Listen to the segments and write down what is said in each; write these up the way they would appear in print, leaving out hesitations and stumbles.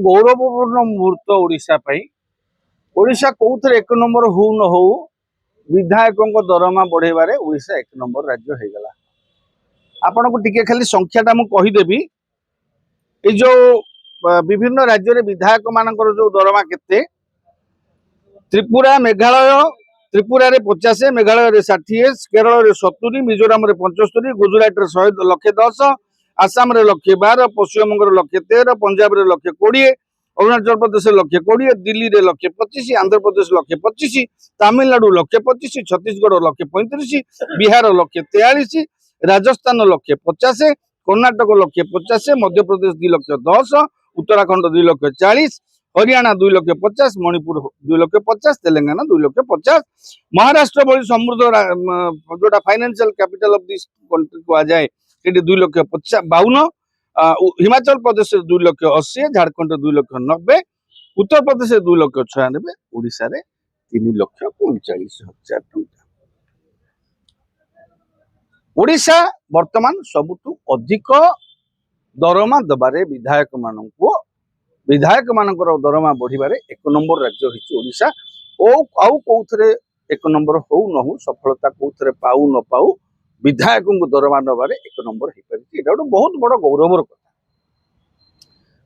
गौरवपूर्ण मुहूर्त ओडिशा पाई ओडिशा कौन एक नंबर हो न हो विधायकों दरमा बढ़ेबारे ओडिशा एक नंबर राज्य हो गला। आपण को टिके खाली संख्याटा मु कहीदेवी ये जो विभिन्न राज्य रे विधायक मानकर जो दरमा केते त्रिपुरा मेघालय त्रिपुरा रे 50 मेघालय रे 60 केरल रे 70 मिजोराम रे 75 गुजरात रे 100 आसाम रे 112 पश्चिम बंग रे 113 पंजाब रे 120 अरुणाचल प्रदेश 120 दिल्ली रे 125 आंध्र प्रदेश 125 तमिलनाडु 125 छत्तीसगढ़ 135 बिहार 143 राजस्थान 150 कर्णाटक 150 मध्य प्रदेश 2,10,000 उत्तराखंड 2,40,000 हरियाणा 2,50,000 मणिपुर 2,50,000 तेलंगाना 2,50,000 महाराष्ट्र भली समृद्ध जोटा financial capital of this country को आ जाए 2,52,000 हिमाचल प्रदेश 2,80,000 झारखंड 2,90,000 उत्तर प्रदेश 2,96,000 ओडिशा रे 3,45,000 टंका। ओडिशा वर्तमान सबुठु अधिक दरमा दबारे विधायक मानकर दरमा बढ़िबारे एक नंबर राज्य होइछि ओडिशा। ओ आउ कोउथरे एक नंबर हो न हो सफलता कोउथरे पाऊ न पाऊ विधायकों को दरमा दबारे एक नंबर हो पारि एटा बहुत बड़ गौरवर कथा।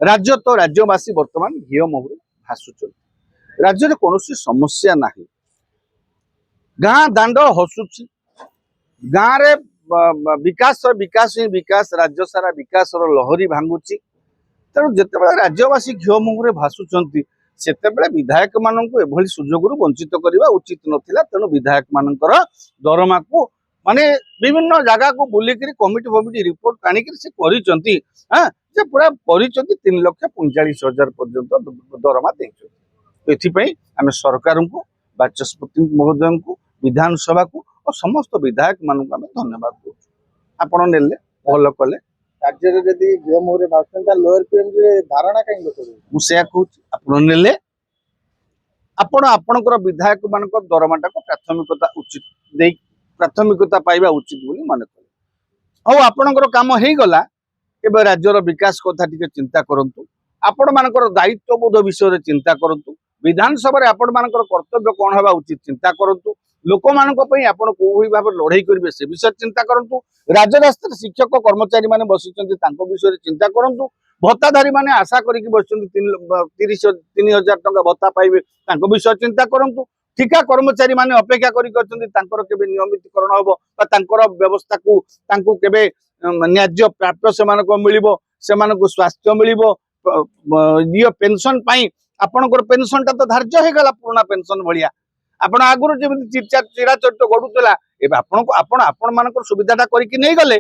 राज्य तो राज्यवासी वर्तमान हिय मोहरे भासुचन राज्य रे कोनोसी समस्या नाही गाँ दांड हसुची गाँ रे विकास विकास ही विकास राज्य सारा विकास लहरी भांगुची तेणु जिते राज्यवासी घिओ मुहरे भासुचंती सेतेबेले विधायक मानक एभली सुजोग वंचित करने उचित नथिला। तेणु विधायक मानकर दरमा को माने विभिन्न जगह को बुलिक कमिटी फमिटी रिपोर्ट आनिक से करिसंती हां जे पूरा करिसंती 3,45,000 पर्यंत दरमा देइछंती। एथिपई आमे सरकार को बाचस्पति महोदय को विधानसभा को और समस्त विधायक मानक आमे धन्यवाद दउ। आपण नेले भल कले राज्य रे जदी घिओ मोहरे भासुचंता लोअर पीएम रे धारणा काई लोक मु से कहूँ आपण नेले आपण आपणकर विधायक मानक दरमाटा को प्राथमिकता उचित दे प्राथमिकता पाइबा उचित बोली माने कले और आपणकर काम हे गला एबे राज्यर विकास कथा टिके चिंता करंतु आपण मानकर दायित्वबोध विषय चिंता करंतु विधानसभा रे आपण मानकर कर्तव्य कोन हेबा उचित चिंता करंतु लोक मानक पई आपण कोई भाव लड़ाई करिवे से विषय चिंता करंतु राजरास्ता शिक्षक कर्मचारी माने बसिचंती तांको विषय चिंता करंतु भत्ताधारी माने आशा करिक बसिचंती 3,000 टंका भत्ता पाइबे तांको विषय चिंता करंतु ठिका कर्मचारी माने अपेक्षा करिक अछंती तांकर केबे नियमितकरण होबो बा तांकर व्यवस्था को तांको केबे न्याय्य प्राप्त से मानको मिलिबो से मानको स्वास्थ्य मिलिबो ये पेंशन पाई आपनकर पेंशन ता तो धार्य हे गला पुराना पेंशन भलिया आपण आगुरु जेमि चिरा चट्ट गडुतला एबे आपण मानकर सुविधाटा करिक नै गले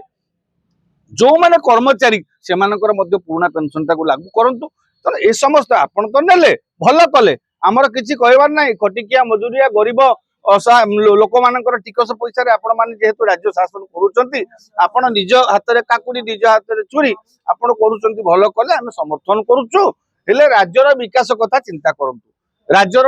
जो माने कर्मचारी से मानकर मध्य पुराना पेंशन ता को लागू करंतु त ए समस्त आपण तो नेले भल कले हमर किछि कहबार नै खटिकिया मजुरिया गरीब लोक मानकर टिकस पैसा रे आपण माने जेहेतु राज्य शासन करूचंती आपण निज हाथ रे काकुडी निज हाथ रे चोरी आपण करूचंती भल कले हम समर्थन करूछु हेले राज्यर विकास कथा चिंता करंतु राज्यर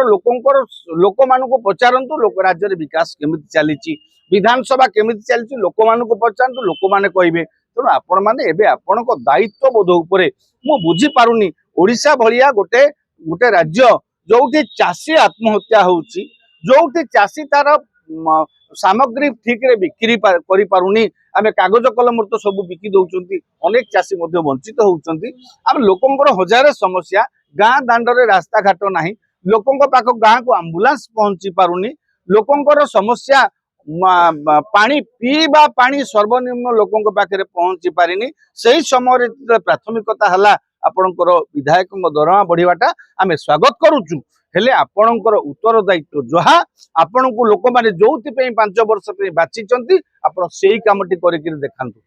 लोक मानक पचारंतु लोक राज्य रे विकास केमिति चलीची विधानसभा केमिति चलीची लोक मानक पचारंतु लोक माने कहिबे। तेणु आपण माने एबे आपणक दायित्व बोध उपरे मु बुझी पारुनी ओडिशा भलिया गोटे गोटे राज्य जोठी चासी आत्महत्या होउची जोठी चासी तार सामग्री ठीक रे बिक्री करि पारुनी आमे कागज कलम तो सब बिकी दउचंती अनेक चासी मध्ये वंचित होउचंती आम लोकंकर हजार समस्या गाँ दांड रे रास्ता घाट नाही लोकंक पाख गाँ को एम्बुलेंस पहुंची पारुनी लोकंकर समस्या पानी पीवा पानी सर्वनिम्न लोकंक पाखे पहुंची पारिनी सही समय प्राथमिकता हला आपणकर विधायक दरमा बढ़िवाटा आमे स्वागत करूचु हेले आपणकर उत्तरदायित्व जहा आपण को लोक माने जोथि पे 5 वर्ष पे बाची चंती आपण सेही कामटी करिक देखांतु।